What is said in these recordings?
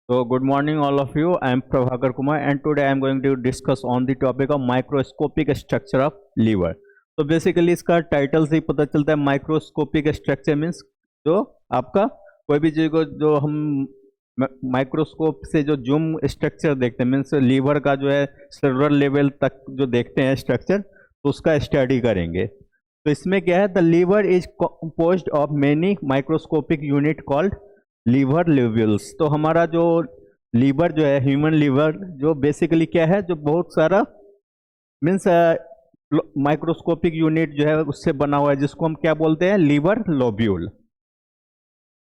So, good morning, all of you. I am Prabhakar Kumar, and today I am going to discuss on the topic of microscopic structure of liver. तो basically इसका title से ही पता चलता है microscopic structure means जो आपका कोई भी चीज को जो हम माइक्रोस्कोप से जो जूम स्ट्रक्चर देखते हैं मीन्स लीवर का जो है सेलुलर लेवल तक जो देखते हैं स्ट्रक्चर तो उसका स्टडी करेंगे। तो इसमें क्या है, the liver is composed of many microscopic unit called liver lobules. तो हमारा जो लीवर जो है ह्यूमन लीवर जो बेसिकली क्या है, जो बहुत सारा मीन्स माइक्रोस्कोपिक यूनिट जो है उससे बना हुआ है, जिसको हम क्या बोलते हैं, लीवर लोब्यूल।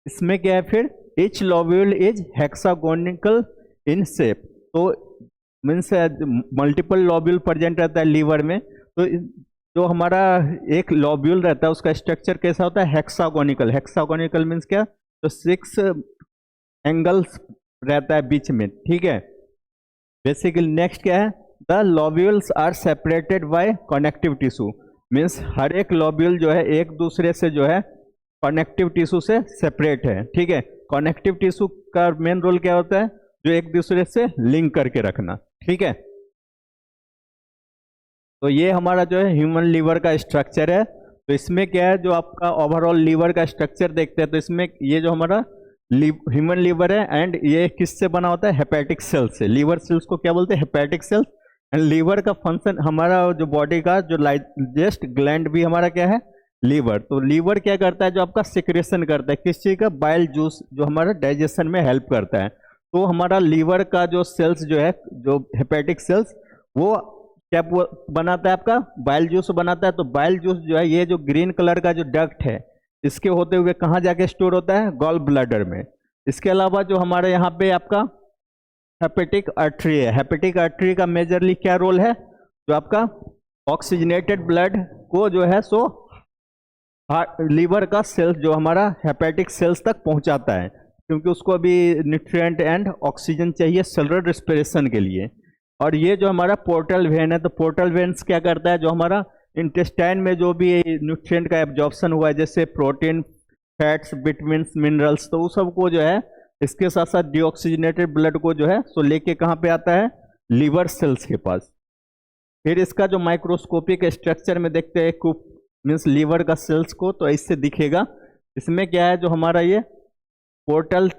इसमें क्या है फिर, each lobule is hexagonal in shape. तो मीन्स मल्टीपल लोब्यूल प्रेजेंट रहता है लीवर में। तो जो हमारा एक लोब्यूल रहता है उसका स्ट्रक्चर कैसा होता है, हेक्सागोनिकल। हेक्सागोनिकल मीन्स क्या, तो 6 एंगल्स रहता है बीच में, ठीक है। बेसिकली नेक्स्ट क्या है, the lobules are separated by connective tissue. Means हर एक लोब्यूल जो है एक दूसरे से जो है कनेक्टिव टिश्यू से सेपरेट है, ठीक है। कनेक्टिव टिश्यू का मेन रोल क्या होता है, जो एक दूसरे से लिंक करके रखना, ठीक है। तो ये हमारा जो है ह्यूमन लीवर का स्ट्रक्चर है। तो इसमें क्या है, जो आपका ओवरऑल लीवर का स्ट्रक्चर देखते हैं तो इसमें ये जो हमारा ह्यूमन लीवर है एंड ये किससे बना होता है, हेपेटिक सेल्स से। लीवर सेल्स को क्या बोलते हैं, हेपेटिक सेल्स। एंड लीवर का फंक्शन, हमारा जो बॉडी का जो लार्जेस्ट ग्लैंड भी हमारा क्या है, लीवर। तो लीवर क्या करता है, जो आपका सिक्रेशन करता है किस चीज़ का, बाइल जूस, जो हमारा डाइजेशन में हेल्प करता है। तो हमारा लीवर का जो सेल्स जो है, जो हेपेटिक सेल्स, वो क्या बनाता है, आपका बाइल जूस बनाता है। तो बाइल जूस जो है, ये जो ग्रीन कलर का जो डक्ट है, इसके होते हुए कहाँ जाके स्टोर होता है, गॉल ब्लैडर में। इसके अलावा जो हमारे यहाँ पे आपका हेपेटिक आर्टरी है, हेपेटिक आर्टरी का मेजरली क्या रोल है, जो आपका ऑक्सीजनेटेड ब्लड को जो है सो लीवर का सेल्स जो हमारा हेपेटिक सेल्स तक पहुंचाता है, क्योंकि उसको अभी न्यूट्रिएंट एंड ऑक्सीजन चाहिए सेलुलर रेस्पिरेशन के लिए। और ये जो हमारा पोर्टल वेन है, तो पोर्टल वेन्स क्या करता है, जो हमारा इंटेस्टाइन में जो भी न्यूट्रिएंट का एब्जॉर्प्शन हुआ है, जैसे प्रोटीन, फैट्स, विटामिन्स, मिनरल्स, तो वो सब को जो है इसके साथ साथ डीऑक्सीजनेटेड ब्लड को जो है सो लेके कहाँ पे आता है, लीवर सेल्स के पास। फिर इसका जो माइक्रोस्कोपिक स्ट्रक्चर में देखते हैं मीन्स लीवर का सेल्स को, तो इससे दिखेगा। इसमें क्या है, जो हमारा ये पोर्टल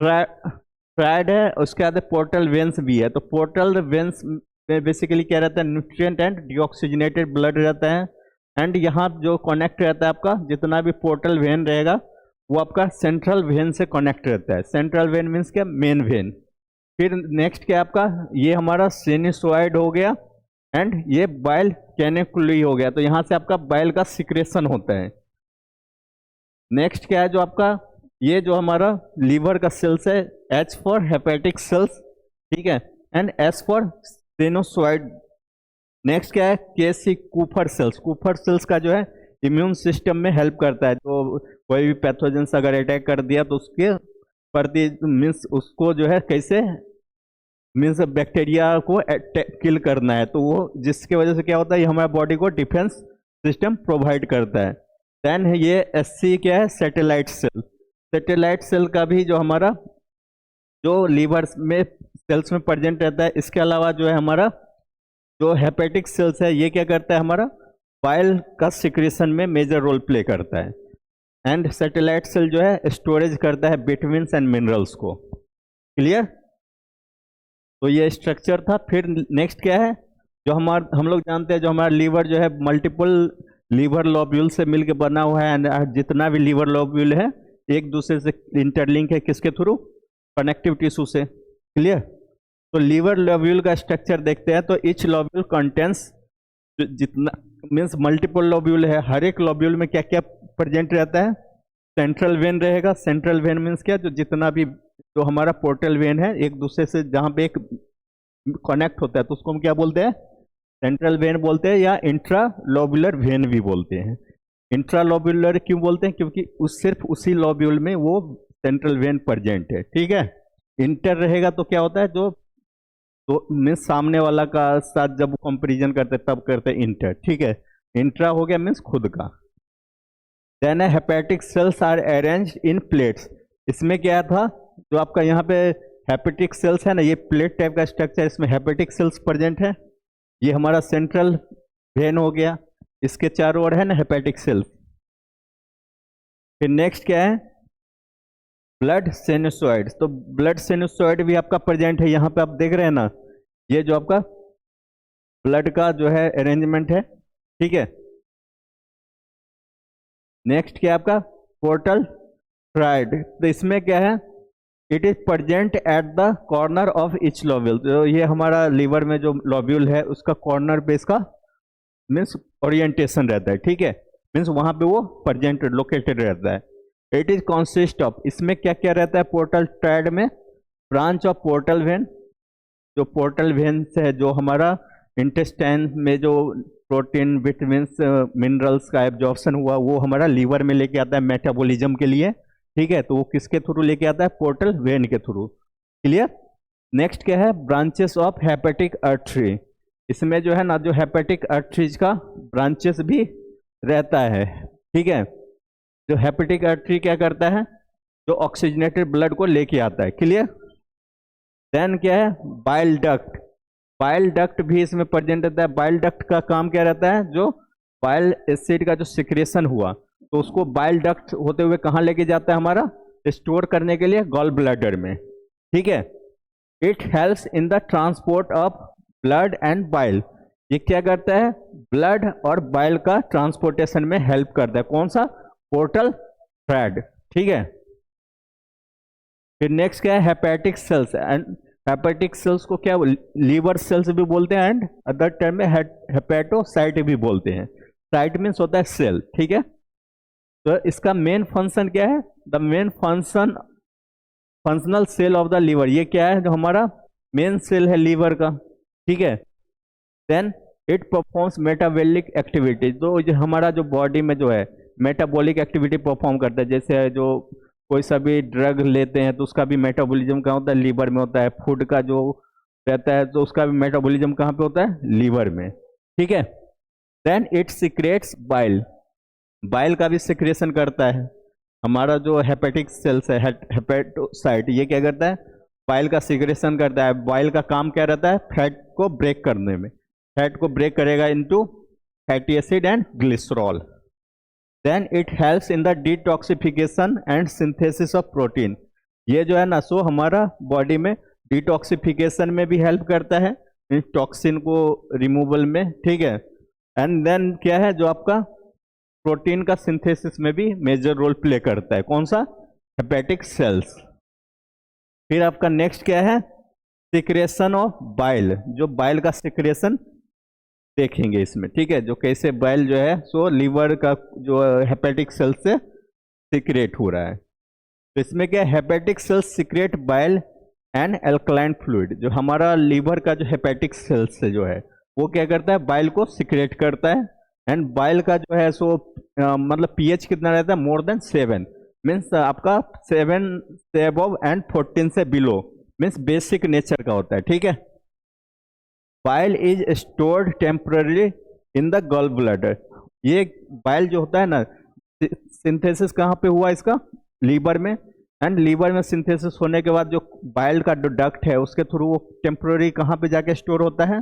ट्रायड है, उसके बाद पोर्टल वेन्स भी है। तो पोर्टल वेन्स में बेसिकली क्या रहता है, न्यूट्रिएंट एंड डीऑक्सीजनेटेड ब्लड रहता है। एंड यहाँ जो कनेक्ट रहता है आपका, जितना भी पोर्टल वेन रहेगा वो आपका सेंट्रल वेन से कनेक्ट रहता है। सेंट्रल वेन मीन्स क्या, मेन वेन। फिर नेक्स्ट क्या आपका, ये हमारा सिनुसॉइड हो गया एंड ये बाइल कैनिकुली हो गया। तो यहाँ से आपका बाइल का सिक्रेशन होता है। नेक्स्ट क्या है, जो आपका ये जो हमारा लीवर का सेल्स है, H फॉर हेपेटिक सेल्स, ठीक है, and S for sinusoid. Next क्या है, KC Kupffer cells. Kupffer cells का जो है इम्यून सिस्टम में हेल्प करता है। तो कोई भी पैथोजेंस अगर अटैक कर दिया तो उसके प्रति मीन्स उसको जो है कैसे मीन्स बैक्टीरिया को किल करना है, तो वो जिसके वजह से क्या होता है, ये हमारे बॉडी को डिफेंस सिस्टम प्रोवाइड करता है। देन ये SC क्या है, सैटेलाइट सेल। सैटेलाइट सेल का भी जो हमारा जो लीवर में सेल्स में प्रेजेंट रहता है। इसके अलावा जो है हमारा जो हेपेटिक सेल्स है, ये क्या करता है, हमारा बाइल का सिक्रेशन में मेजर रोल प्ले करता है। एंड सैटेलाइट सेल जो है स्टोरेज करता है विटामिन्स एंड मिनरल्स को। क्लियर। तो ये स्ट्रक्चर था। फिर नेक्स्ट क्या है, जो हम लोग जानते हैं, जो हमारा लीवर जो है मल्टीपल लीवर लोब्यूल से मिलकर बना हुआ है। एंड जितना भी लीवर लोब्यूल है एक दूसरे से इंटरलिंक है, किसके थ्रू, कनेक्टिव टिश्यू से। क्लियर। तो लीवर लोब्यूल का स्ट्रक्चर देखते हैं। तो इच लोब्यूल कंटेंस, जितना मीन्स मल्टीपल लोब्यूल है, हर एक लोब्यूल में क्या क्या प्रेजेंट रहता है, सेंट्रल वेन रहेगा। सेंट्रल वेन मीन्स क्या, जो जितना भी जो हमारा पोर्टल वेन है एक दूसरे से जहाँ पे एक कनेक्ट होता है, तो उसको हम क्या बोलते हैं, सेंट्रल वेन बोलते हैं, या इंट्रा लोब्यूलर वेन भी बोलते हैं। इंट्रा लोब्यूलर क्यों बोलते हैं, क्योंकि सिर्फ उसी लोब्यूल में वो सेंट्रल वेन प्रेजेंट है, ठीक है। इंटर रहेगा तो क्या होता है, जो तो मीन्स सामने वाला का साथ जब कंपेरिजन करते तब करते इंटर, ठीक है। इंट्रा हो गया मीन्स खुद का। Then hepatic cells are arranged in plates. इसमें क्या था, जो आपका यहाँ पे हेपेटिक सेल्स है ना, ये प्लेट टाइप का स्ट्रक्चर, इसमें हेपेटिक सेल्स प्रेजेंट है। ये हमारा सेंट्रल वेन हो गया, इसके चारों ओर है ना हेपेटिक सेल्स। फिर नेक्स्ट क्या है, ब्लड सिनुसॉइड। तो ब्लड सिनुसॉइड भी आपका प्रेजेंट है, यहाँ पे आप देख रहे हैं ना, ये जो आपका ब्लड का जो है अरेंजमेंट है, ठीक है। नेक्स्ट क्या आपका पोर्टल ट्राइड। तो इसमें क्या है, it is present at the corner of each lobule. तो ये हमारा लीवर में जो लोब्यूल है उसका कॉर्नर पे इसका मीन्स ओरिएंटेशन रहता है, ठीक है, मीन्स वहां पे वो प्रेजेंट लोकेटेड रहता है। इट इज कॉन्सिस्ट ऑफ, इसमें क्या क्या रहता है पोर्टल ट्राइड में, ब्रांच ऑफ पोर्टल वेन। जो पोर्टल वेन से है, जो हमारा इंटेस्टाइन में जो प्रोटीन विटामिन मिनरल्स का एब्जॉर्प्शन हुआ वो हमारा लीवर में लेके आता है मेटाबॉलिज्म के लिए, ठीक है। तो वो किसके थ्रू लेके आता है, पोर्टल वेन के थ्रू, क्लियर। नेक्स्ट क्या है, ब्रांचेस ऑफ हेपेटिक आर्टरी। इसमें जो है ना, जो हेपेटिक आर्टरीज का ब्रांचेस भी रहता है, ठीक है। जो हेपेटिक आर्टरी क्या करता है, जो ऑक्सीजनेटेड ब्लड को लेके आता है, क्लियर। देन क्या है, बाइल डक्ट। बाइल डक्ट भी इसमें प्रेजेंट रहता है। बाइल डक्ट का काम क्या रहता है, जो बाइल एसिड का जो सिक्रेशन हुआ तो उसको बाइल डक्ट होते हुए कहाँ लेके जाता है, हमारा स्टोर करने के लिए गॉल ब्लैडर में, ठीक है। It helps in the transport of blood and bile. ये क्या करता है, ब्लड और बाइल का ट्रांसपोर्टेशन में हेल्प करता है। कौन सा, पोर्टल थ्रेड, ठीक है। फिर नेक्स्ट क्या है, hepatic sales. And hepatic sales को क्या लीवर सेल्स भी बोलते हैं एंड अदर टर्म में हेपेटोसाइट भी बोलते हैं। साइट मीन्स होता है सेल, ठीक है। तो इसका मेन फंक्शन क्या है, the main functional cell of the liver. ये क्या है, जो हमारा मेन सेल है लीवर का, ठीक है। Then it performs metabolic activity. तो जो हमारा जो बॉडी में जो है मेटाबॉलिक एक्टिविटी परफॉर्म करता है, जैसे जो कोई सा भी ड्रग लेते हैं तो उसका भी मेटाबॉलिज्म कहाँ होता है, लीवर में होता है। फूड का जो रहता है तो उसका भी मेटाबॉलिज्म कहाँ पे होता है, लीवर में, ठीक है। Then it secretes bile. Bile का भी सिक्रेशन करता है। हमारा जो हेपेटिक सेल्स है, हेपेटोसाइट, ये क्या करता है, बाइल का सिक्रेशन करता है। बाइल का काम क्या रहता है, फैट को ब्रेक करने में। फैट को ब्रेक करेगा into fatty acid and glycerol. Then it helps in the detoxification and synthesis of protein. ये जो है ना, सो हमारा बॉडी में डिटॉक्सिफिकेशन में भी हेल्प करता है, टॉक्सिन को रिमूवल में, ठीक है। एंड देन क्या है, जो आपका प्रोटीन का सिंथेसिस में भी मेजर रोल प्ले करता है। कौन सा, हेपेटिक सेल्स। फिर आपका नेक्स्ट क्या है, सिक्रेशन ऑफ बाइल। जो बाइल का सिक्रेशन देखेंगे इसमें, ठीक है, जो कैसे बाइल जो है सो लीवर का जो हेपेटिक सेल से सिक्रेट हो रहा है। तो इसमें क्या, hepatic cells secrete bile and alkaline fluid. जो हमारा लीवर का जो हेपेटिक सेल्स से जो है वो क्या करता है, बाइल को सिक्रेट करता है। एंड बाइल का जो है सो मतलब पीएच कितना रहता है, मोर देन 7, मीन्स आपका 7 से अबव एंड 14 से बिलो, मीन्स बेसिक नेचर का होता है, ठीक है। Bile is stored temporary in the gall bladder. ये बाइल जो होता है ना, सिंथेसिस कहाँ पे हुआ इसका, लीवर में। एंड लीवर में सिंथेसिस होने के बाद जो बाइल का जो डक्ट है उसके थ्रू वो टेम्पररी कहाँ पे जाके स्टोर होता है,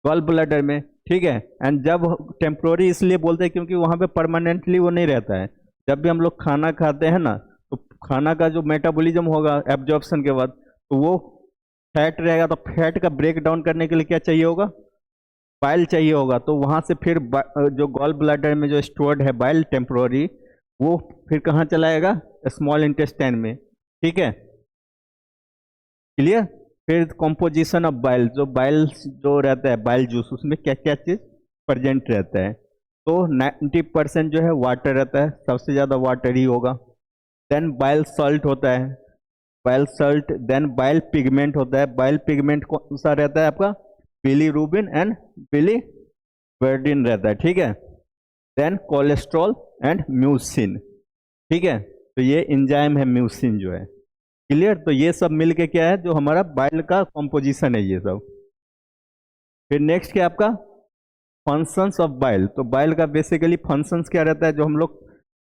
गॉल ब्लैडर में, ठीक है। एंड जब टेम्प्रोरी इसलिए बोलते हैं क्योंकि वहाँ पे परमानेंटली वो नहीं रहता है। जब भी हम लोग खाना खाते हैं ना, तो खाना का जो मेटाबॉलिज्म होगा एब्जॉर्प्शन के बाद, तो वो फैट रहेगा। तो फैट का ब्रेक डाउन करने के लिए क्या चाहिए होगा, बाइल चाहिए होगा। तो वहाँ से फिर जो गॉल ब्लैडर में जो स्टोर्ड है बाइल टेम्प्रोरी, वो फिर कहाँ चलाएगा, स्मॉल इंटेस्टाइन में, ठीक है, क्लियर। फिर कॉम्पोजिशन ऑफ बाइल। जो बाइल जो रहता है बाइल जूस, उसमें क्या क्या चीज प्रेजेंट रहता है। तो 90% जो है वाटर रहता है, सबसे ज़्यादा वाटर ही होगा। देन बाइल सॉल्ट होता है, bile salt. Then bile pigment होता है। बाइल पिगमेंट कौन सा रहता है आपका, बिलीरुबिन एंड बिलीवर्डिन रहता है, ठीक है। देन कोलेस्ट्रॉल एंड म्यूसिन, ठीक है। तो ये एंजाइम है म्यूसिन जो है, क्लियर। तो ये सब मिलके क्या है, जो हमारा बाइल का कॉम्पोजिशन है ये सब। फिर नेक्स्ट क्या आपका, फंक्शंस ऑफ बाइल। तो बाइल का बेसिकली फंक्शंस क्या रहता है, जो हम लोग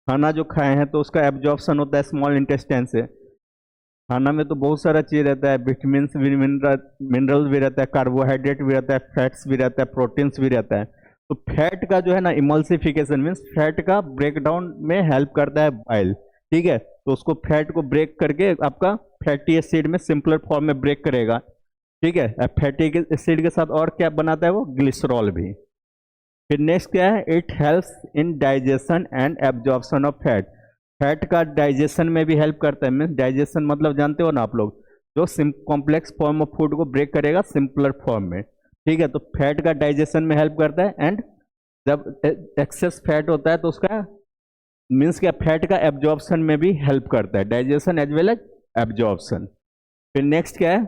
खाना जो खाए हैं तो उसका एब्जॉर्प्शन होता है स्मॉल इंटेस्टाइन से। खाना में तो बहुत सारा चीज रहता है, विटामिन भी, मिनरल्स भी रहता है, कार्बोहाइड्रेट भी रहता है, फैट्स भी रहता है, प्रोटीन्स भी रहता है। तो फैट का जो है ना इमल्सिफिकेशन मीन्स फैट का ब्रेकडाउन में हेल्प करता है बाइल। ठीक है, तो उसको फैट को ब्रेक करके आपका फैटी एसिड में सिंपलर फॉर्म में ब्रेक करेगा। ठीक है, फैटी एसिड के साथ और क्या बनाता है वो, ग्लिसरॉल भी। फिर नेक्स्ट क्या है, it helps in digestion and absorption of fat. Fat का डाइजेशन में भी हेल्प करता है, मीन्स डाइजेशन मतलब जानते हो ना आप लोग, जो कॉम्प्लेक्स फॉर्म ऑफ फूड को ब्रेक करेगा सिंपलर फॉर्म में। ठीक है, तो फैट का डाइजेशन में हेल्प करता है, एंड जब एक्सेस फैट होता है तो उसका मीन्स क्या, फैट का एब्जॉर्प्शन में भी हेल्प करता है, digestion as well as absorption. फिर नेक्स्ट क्या है,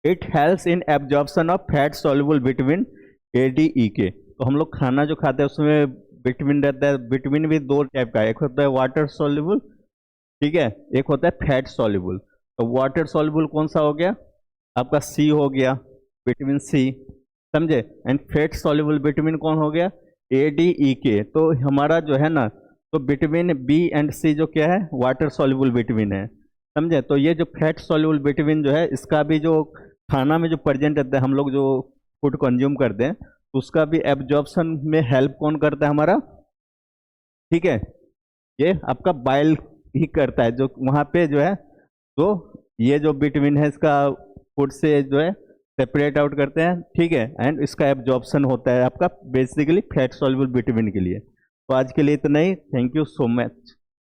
it helps in absorption of fat soluble vitamin A D E K. तो हम लोग खाना जो खाते हैं उसमें विटामिन रहता है, विटामिन भी दो टाइप का है, एक होता है वाटर सॉल्युबल, ठीक है, एक होता है फैट सॉल्युबल। तो वाटर सॉल्युबल कौन सा हो गया आपका, सी हो गया, विटामिन सी, समझे। एंड फैट सॉल्युबल विटामिन कौन हो गया, ए डी ई के। तो हमारा जो है ना, तो विटामिन बी एंड सी जो क्या है, वाटर सॉल्युबल विटामिन है, समझे। तो ये जो फैट सॉल्युबल विटामिन जो है, इसका भी जो खाना में जो प्रेजेंट रहता है, हम लोग जो फूड कंज्यूम करते हैं, तो उसका भी एब्जॉर्प्शन में हेल्प कौन करता है हमारा, ठीक है, ये आपका बाइल ही करता है, जो वहाँ पे जो है, तो ये जो विटामिन है इसका फूड से जो है सेपरेट आउट करते हैं। ठीक है, एंड इसका एब्जॉर्प्शन होता है आपका बेसिकली फैट सॉल्युबल विटामिन के लिए। तो आज के लिए इतना ही, थैंक यू सो मच।